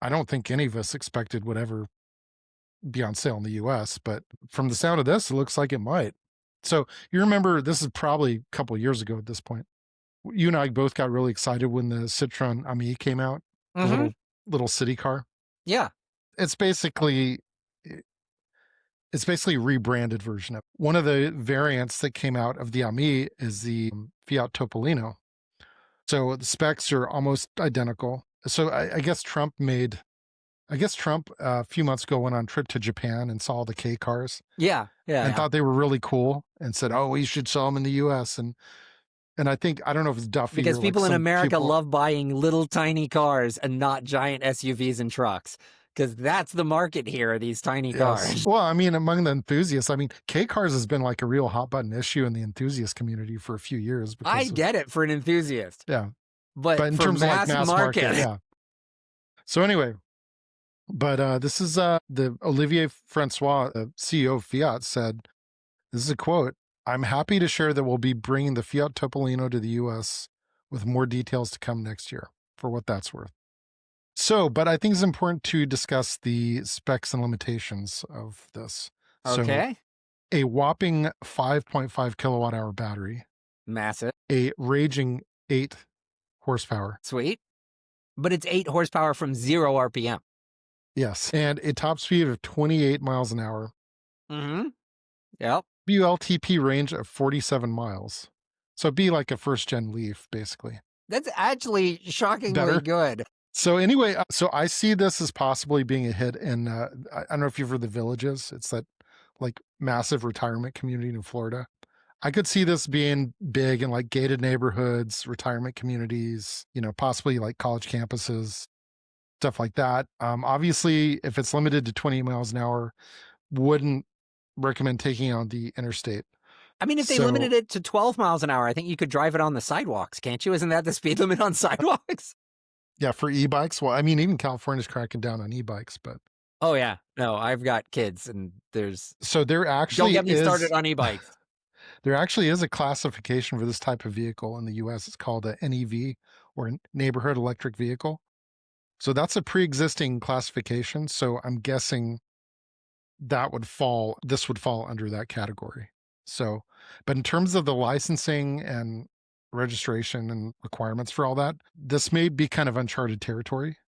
I don't think any of us expected would ever be on sale in the US, but from the sound of this, it looks like it might. So you remember this is probably a couple of years ago at this point. You and I both got really excited when the Citroen Ami came out, the Mm-hmm. little city car. Yeah. It's basically it's basically a rebranded version of one of the variants that came out of the Ami is the Fiat Topolino. So the specs are almost identical. So I guess Trump a few months ago went on a trip to Japan and saw the K cars Yeah. Yeah. and Yeah. thought they were really cool and said, "Oh, we should sell them in the U.S." And I think I don't know if it's Duffy Because or like people in some America people. love buying little tiny cars and not giant SUVs and trucks. Because that's the market here, are these tiny Yes. cars. Well, I mean, among the enthusiasts, I mean, K cars has been like a real hot button issue in the enthusiast community for a few years I because of get it for an enthusiast, yeah. but But in for terms of like mass mass market, market, yeah. So anyway, but this is the Olivier Francois, CEO of Fiat, said, this is a quote, "I'm happy to share that we'll be bringing the Fiat Topolino to the US with more details to come next year," for what that's worth. So, but I think it's important to discuss the specs and limitations of this. So, okay, a whopping 5.5 kilowatt hour battery, massive, a raging 8 horsepower. sweet. But it's 8 horsepower from 0 RPM. Yes. And a top speed of 28 miles an hour. Mm-hmm. Yep. WLTP range of 47 miles. So it'd be like a first gen Leaf, basically. That's actually shockingly Better. good. So anyway, so I see this as possibly being a hit in, I don't know if you've heard the Villages. It's that like massive retirement community in Florida. I could see this being big in like gated neighborhoods, retirement communities, possibly like college campuses, stuff like that. Obviously, if it's limited to 20 miles an hour, wouldn't recommend taking it on the interstate. I mean, if they So limited it to 12 miles an hour, I think you could drive it on the sidewalks, can't you? Isn't that the speed limit on sidewalks? yeah, for e-bikes, well, I mean, even California's cracking down on e-bikes, but Oh, yeah. No, I've got kids, and there's... so there Don't actually get me is started on e-bikes. there actually is a classification for this type of vehicle in the US. It's called a NEV, or neighborhood electric vehicle. So that's a pre-existing classification. So I'm guessing this would fall under that category. So, but in terms of the licensing and registration and requirements for all that, this may be kind of uncharted territory.